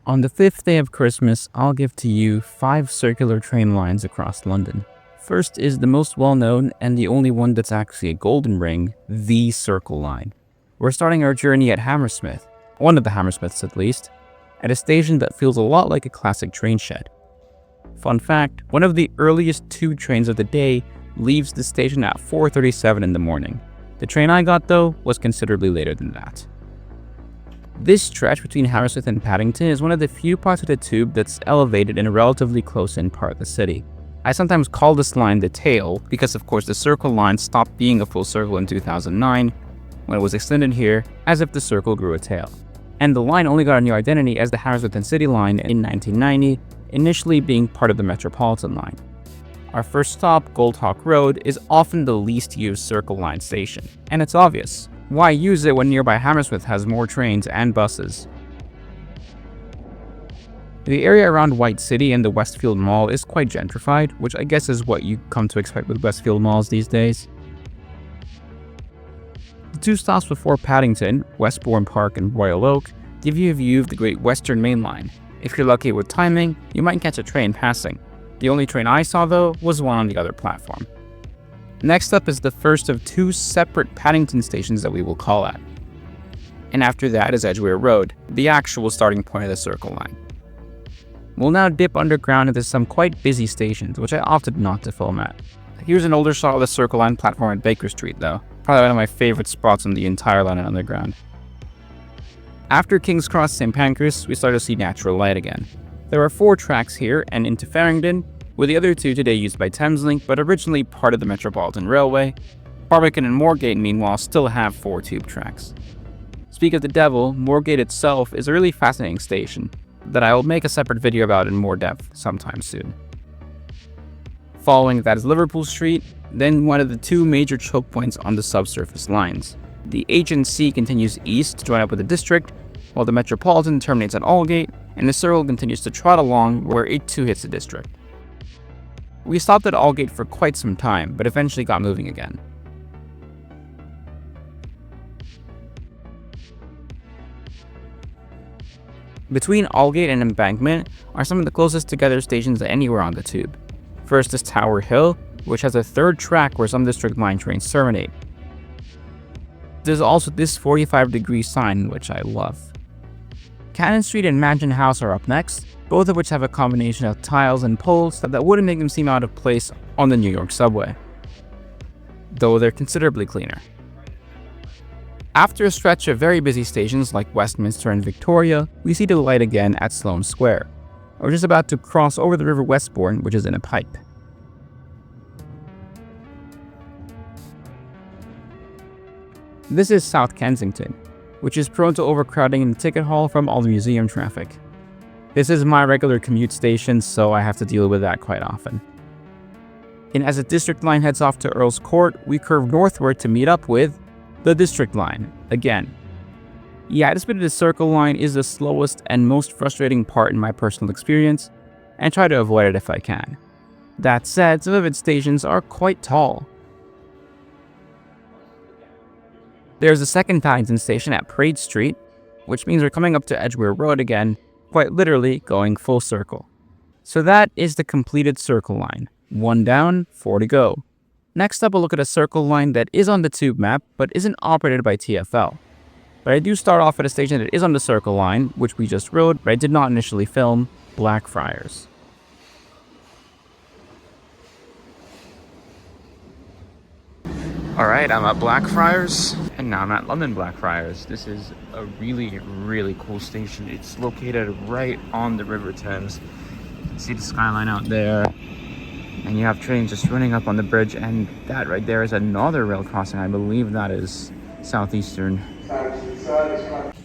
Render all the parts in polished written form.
On the 5th day of Christmas, I'll give to you 5 circular train lines across London. First is the most well-known and the only one that's actually a golden ring, the Circle Line. We're starting our journey at Hammersmith, one of the Hammersmiths at least, at a station that feels a lot like a classic train shed. Fun fact, one of the earliest tube trains of the day leaves the station at 4:37 in the morning. The train I got, though, was considerably later than that. This stretch between Hammersmith and Paddington is one of the few parts of the tube that's elevated in a relatively close-in part of the city. I sometimes call this line the tail because, of course, the Circle Line stopped being a full circle in 2009 when it was extended here as if the circle grew a tail. And the line only got a new identity as the Hammersmith and City Line in 1990, initially being part of the Metropolitan Line. Our first stop, Goldhawk Road, is often the least used Circle Line station, and it's obvious. Why use it when nearby Hammersmith has more trains and buses? The area around White City and the Westfield Mall is quite gentrified, which I guess is what you come to expect with Westfield malls these days. The 2 stops before Paddington, Westbourne Park and Royal Oak, give you a view of the Great Western Main Line. If you're lucky with timing, you might catch a train passing. The only train I saw, though, was one on the other platform. Next up is the first of 2 separate Paddington stations that we will call at. And after that is Edgware Road, the actual starting point of the Circle Line. We'll now dip underground into some quite busy stations, which I opted not to film at. Here's an older shot of the Circle Line platform at Baker Street, though. Probably one of my favorite spots on the entire London Underground. After King's Cross St Pancras, we start to see natural light again. There are 4 tracks here and into Farringdon, with the other 2 today used by Thameslink, but originally part of the Metropolitan Railway. Barbican and Moorgate, meanwhile, still have 4 tube tracks. Speak of the devil, Moorgate itself is a really fascinating station that I will make a separate video about in more depth sometime soon. Following that is Liverpool Street, then one of the 2 major choke points on the subsurface lines. The H&C continues east to join up with the district, while the Metropolitan terminates at Aldgate, and the circle continues to trot along where it too hits the district. We stopped at Aldgate for quite some time, but eventually got moving again. Between Aldgate and Embankment are some of the closest together stations anywhere on the tube. First is Tower Hill, which has a 3rd track where some District Line trains terminate. There's also this 45-degree sign, which I love. Cannon Street and Mansion House are up next, both of which have a combination of tiles and poles that wouldn't make them seem out of place on the New York subway, though they're considerably cleaner. After a stretch of very busy stations like Westminster and Victoria, we see the light again at Sloane Square. We're just about to cross over the River Westbourne, which is in a pipe. This is South Kensington, which is prone to overcrowding in the ticket hall from all the museum traffic. This is my regular commute station, so I have to deal with that quite often. And as the District Line heads off to Earl's Court, we curve northward to meet up with the District Line again. Yeah, this bit of the Circle Line is the slowest and most frustrating part in my personal experience, and try to avoid it if I can. That said, some of its stations are quite tall. There's a second Paddington station at Parade Street, which means we're coming up to Edgware Road again, quite literally going full circle. So that is the completed Circle Line. 1 down, 4 to go. Next up, we'll look at a Circle Line that is on the tube map, but isn't operated by TfL. But I do start off at a station that is on the Circle Line, which we just rode, but I did not initially film, Blackfriars. Alright, I'm at Blackfriars, and now I'm at London Blackfriars. This is a really, really cool station. It's located right on the River Thames. You can see the skyline out there, and you have trains just running up on the bridge, and that right there is another rail crossing. I believe that is Southeastern.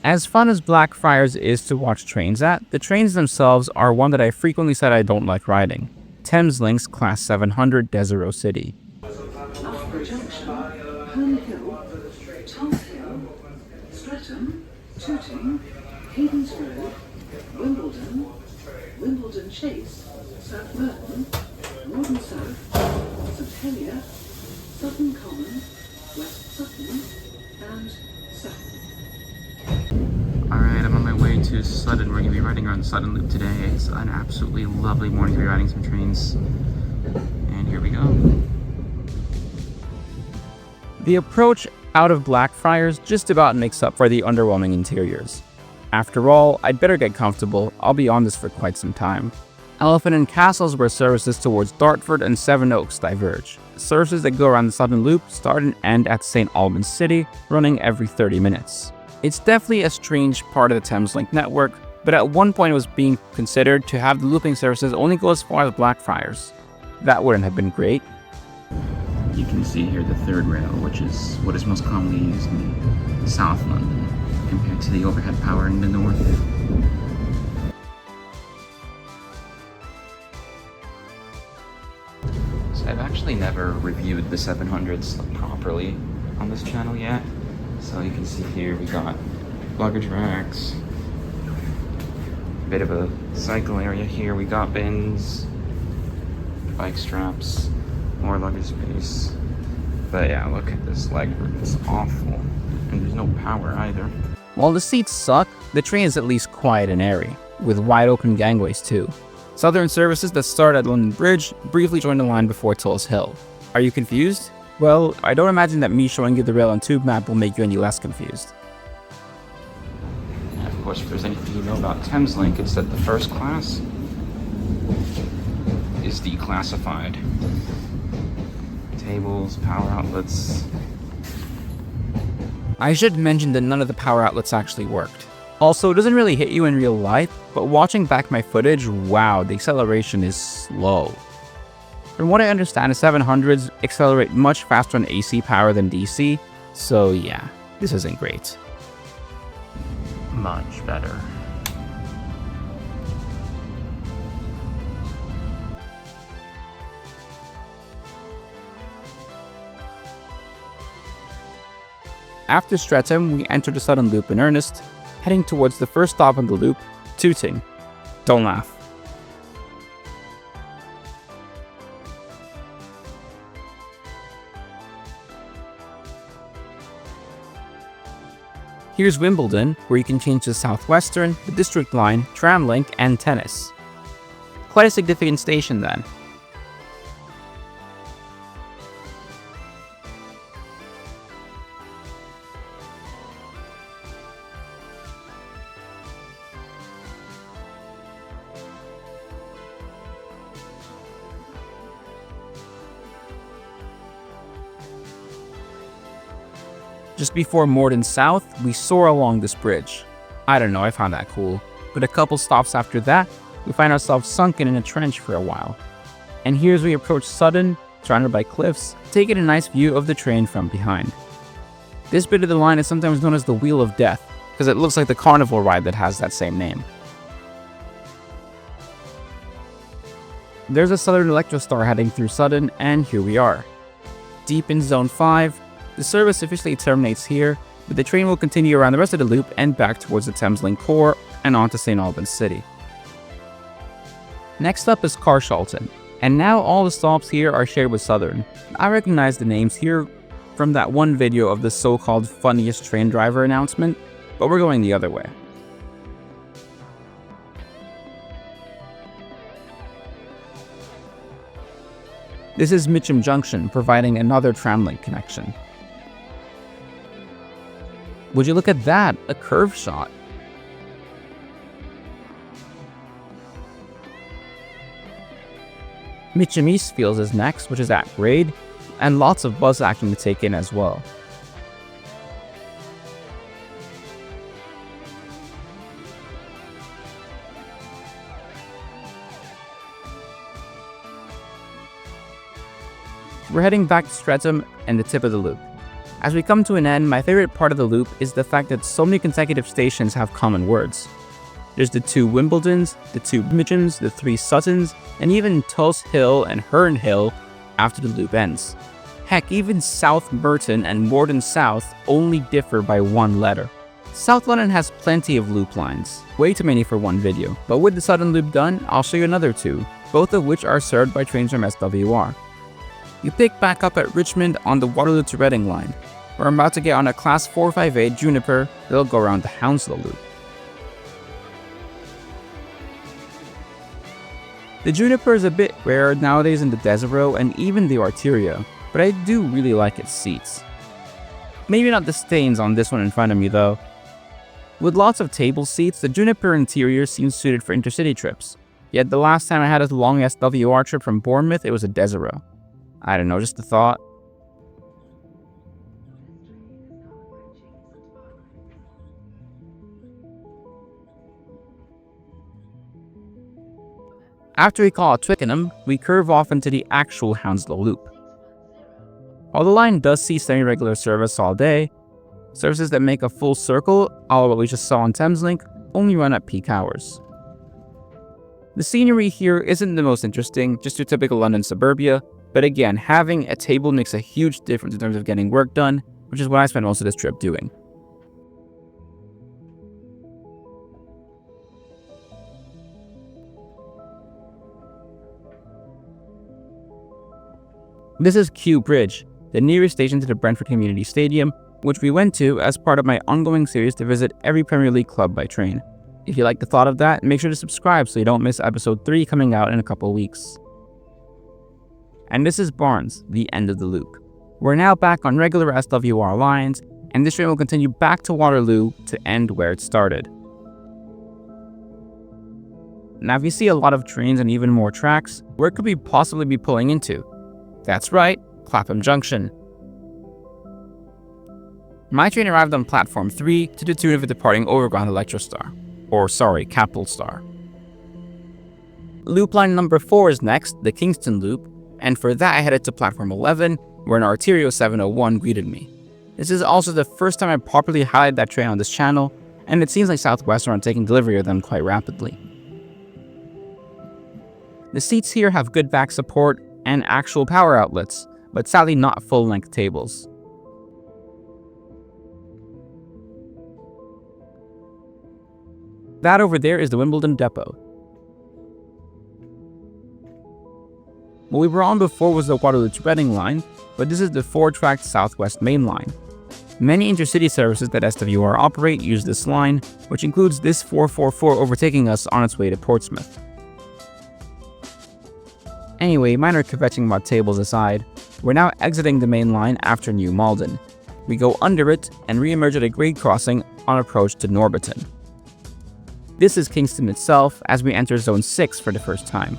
As fun as Blackfriars is to watch trains at, the trains themselves are one that I frequently said I don't like riding. Thameslink's Class 700 Desiro City. Loughborough Junction, Herne Hill, Tulse Hill, Streatham, Tooting, Cadence Road, Wimbledon, Wimbledon Chase, South Merton, Rawdon South, St Helier, Sutton Common, West Sutton, and Sutton. Alright, I'm on my way way to Sutton. We're going to be riding around the Sutton Loop today. It's an absolutely lovely morning to be riding some trains. And here we go. The approach out of Blackfriars just about makes up for the underwhelming interiors. After all, I'd better get comfortable. I'll be on this for quite some time. Elephant and Castle is where services towards Dartford and Sevenoaks diverge. Services that go around the Sutton Loop start and end at St. Albans City, running every 30 minutes. It's definitely a strange part of the Thameslink network, but at one point it was being considered to have the looping services only go as far as Blackfriars. That wouldn't have been great. You can see here the third rail, which is what is most commonly used in South London, compared to the overhead power in the north. I've actually never reviewed the 700s properly on this channel yet. So you can see here we got luggage racks, a bit of a cycle area here. We got bins, bike straps, more luggage space. But yeah, look at this leg room, it's awful. And there's no power either. While the seats suck, the train is at least quiet and airy, with wide open gangways too. Southern services that start at London Bridge briefly join the line before Tulse Hill. Are you confused? Well, I don't imagine that me showing you the rail and tube map will make you any less confused. And of course, if there's anything you know about Thameslink, it's that the first class is declassified. Tables, power outlets. I should mention that none of the power outlets actually worked. Also, it doesn't really hit you in real life, but watching back my footage, wow, the acceleration is slow. From what I understand, the 700s accelerate much faster on AC power than DC, so yeah, this isn't great. Much better. After Streatham, we enter the Sutton Loop in earnest, heading towards the first stop on the loop, Tooting. Don't laugh. Here's Wimbledon, where you can change to South Western, the District Line, Tramlink, and Tennis. Quite a significant station then. Just before Morden South, we soar along this bridge. I don't know, I found that cool. But a couple stops after that, we find ourselves sunken in a trench for a while. And here's where we approach Sutton, surrounded by cliffs, taking a nice view of the train from behind. This bit of the line is sometimes known as the Wheel of Death, because it looks like the carnival ride that has that same name. There's a Southern Electrostar heading through Sutton, and here we are. Deep in Zone 5, the service officially terminates here, but the train will continue around the rest of the loop and back towards the Thameslink core and on to St. Albans City. Next up is Carshalton, and now all the stops here are shared with Southern. I recognize the names here from that one video of the so-called funniest train driver announcement, but we're going the other way. This is Mitcham Junction, providing another tramlink connection. Would you look at that, a curve shot. Mitcham Eastfields is next, which is at grade, and lots of bus action to take in as well. We're heading back to Streatham and the tip of the loop. As we come to an end, my favorite part of the loop is the fact that so many consecutive stations have common words. There's the 2 Wimbledons, the 2 Mitchams, the 3 Suttons, and even Tulse Hill and Herne Hill after the loop ends. Heck, even South Merton and Morden South only differ by 1 letter. South London has plenty of loop lines, way too many for one video, but with the Sutton Loop done, I'll show you another 2, both of which are served by trains from SWR. You pick back up at Richmond on the Waterloo to Reading line. We're about to get on a Class 458 Juniper that'll go around the Hounslow Loop. The Juniper is a bit rare nowadays in the Desiro and even the Arteria, but I do really like its seats. Maybe not the stains on this one in front of me though. With lots of table seats, the Juniper interior seems suited for intercity trips. Yet the last time I had a long SWR trip from Bournemouth, it was a Desiro. I don't know, just a thought. After we call at Twickenham, we curve off into the actual Hounslow loop. While the line does see semi-regular service all day, services that make a full circle, all of what we just saw on Thameslink, only run at peak hours. The scenery here isn't the most interesting, just your typical London suburbia, but again, having a table makes a huge difference in terms of getting work done, which is what I spent most of this trip doing. This is Kew Bridge, the nearest station to the Brentford Community Stadium, which we went to as part of my ongoing series to visit every Premier League club by train. If you like the thought of that, make sure to subscribe so you don't miss episode 3 coming out in a couple weeks. And this is Barnes, the end of the loop. We're now back on regular SWR lines, and this train will continue back to Waterloo to end where it started. Now if you see a lot of trains and even more tracks, where could we possibly be pulling into? That's right, Clapham Junction. My train arrived on platform 3 to the tune of a departing overground Electrostar. Or sorry, Capital Star. Loop line number 4 is next, the Kingston loop, and for that I headed to platform 11, where an Arterio 701 greeted me. This is also the first time I properly highlighted that train on this channel, and it seems like South Western are taking delivery of them quite rapidly. The seats here have good back support and actual power outlets, but sadly not full-length tables. That over there is the Wimbledon depot. What we were on before was the Waterloo to Reading line, but this is the 4-track Southwest Main Line. Many intercity services that SWR operate use this line, which includes this 444 overtaking us on its way to Portsmouth. Anyway, minor kvetching about tables aside, we're now exiting the main line after New Malden. We go under it and re-emerge at a grade crossing on approach to Norbiton. This is Kingston itself as we enter Zone 6 for the first time.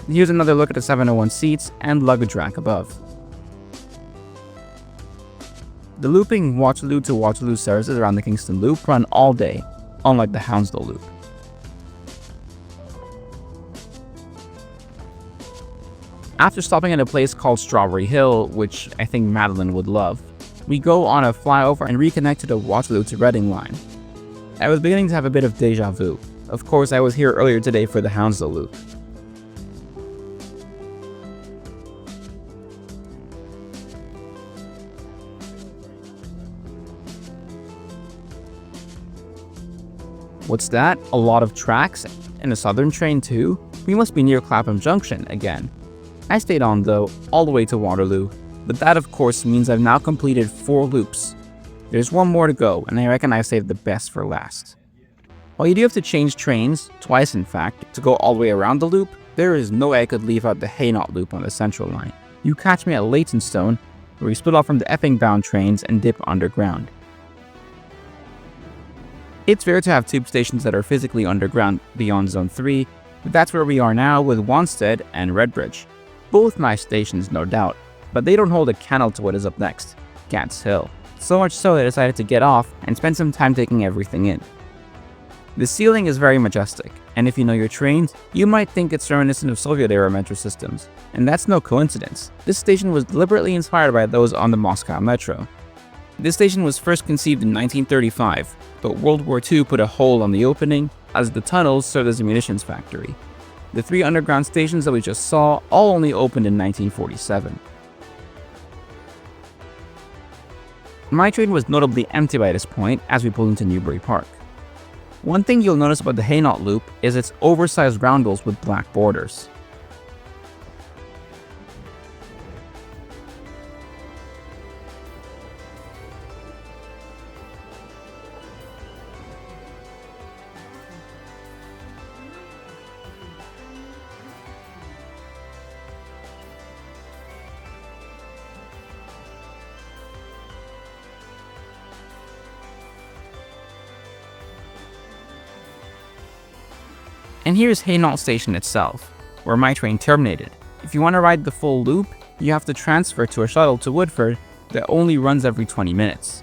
Here's another look at the 701 seats and luggage rack above. The looping Waterloo to Waterloo services around the Kingston Loop run all day, unlike the Hounslow Loop. After stopping at a place called Strawberry Hill, which I think Madeline would love, we go on a flyover and reconnect to the Waterloo to Reading line. I was beginning to have a bit of deja vu. Of course, I was here earlier today for the Hounslow Loop. What's that? A lot of tracks? And a southern train too? We must be near Clapham Junction again. I stayed on though, all the way to Waterloo, but that of course means I've now completed 4 loops. There's one more to go, and I reckon I've saved the best for last. While you do have to change trains, twice in fact, to go all the way around the loop, there is no way I could leave out the Hainault loop on the Central line. You catch me at Leytonstone, where we split off from the Epping-bound trains and dip underground. It's rare to have tube stations that are physically underground beyond Zone 3, but that's where we are now with Wanstead and Redbridge. Both nice stations, no doubt, but they don't hold a candle to what is up next, Gats Hill. So much so that I decided to get off and spend some time taking everything in. The ceiling is very majestic, and if you know your trains, you might think it's reminiscent of Soviet-era metro systems. And that's no coincidence. This station was deliberately inspired by those on the Moscow Metro. This station was first conceived in 1935, but World War II put a hole on the opening, as the tunnels served as a munitions factory. The 3 underground stations that we just saw all only opened in 1947. My train was notably empty by this point as we pulled into Newbury Park. One thing you'll notice about the Hainault loop is its oversized roundels with black borders. And here's Hainault station itself, where my train terminated. If you want to ride the full loop, you have to transfer to a shuttle to Woodford that only runs every 20 minutes.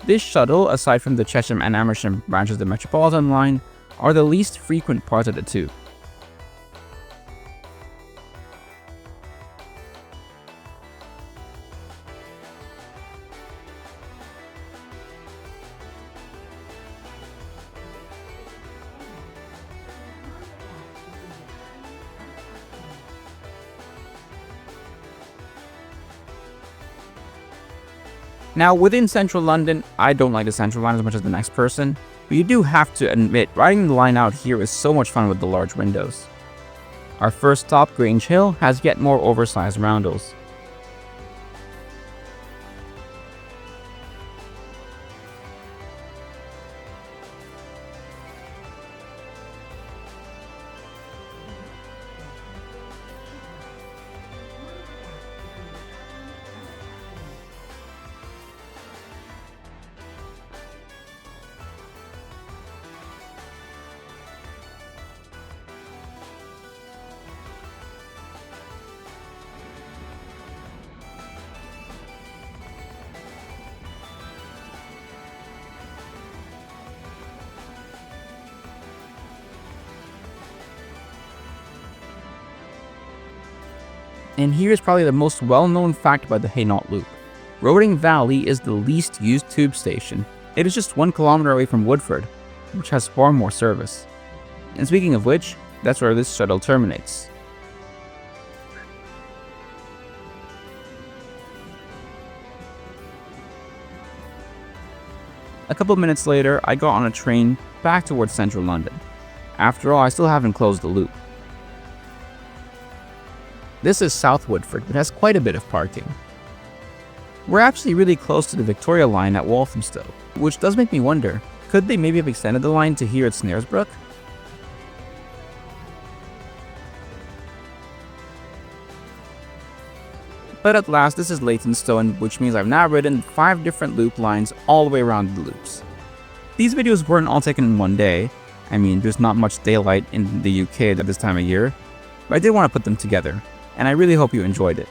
This shuttle, aside from the Chesham and Amersham branches of the Metropolitan line, are the least frequent part of the two. Now, within central London, I don't like the central line as much as the next person, but you do have to admit, riding the line out here is so much fun with the large windows. Our first stop, Grange Hill, has yet more oversized roundels. And here is probably the most well-known fact about the Hainault Loop. Roding Valley is the least used tube station. It is just 1 kilometer away from Woodford, which has far more service. And speaking of which, that's where this shuttle terminates. A couple minutes later, I got on a train back towards central London. After all, I still haven't closed the loop. This is South Woodford, but has quite a bit of parking. We're actually really close to the Victoria line at Walthamstow, which does make me wonder, could they maybe have extended the line to here at Snaresbrook? But at last, this is Leytonstone, which means I've now ridden 5 different loop lines all the way around the loops. These videos weren't all taken in one day. I mean, there's not much daylight in the UK at this time of year, but I did want to put them together, and I really hope you enjoyed it.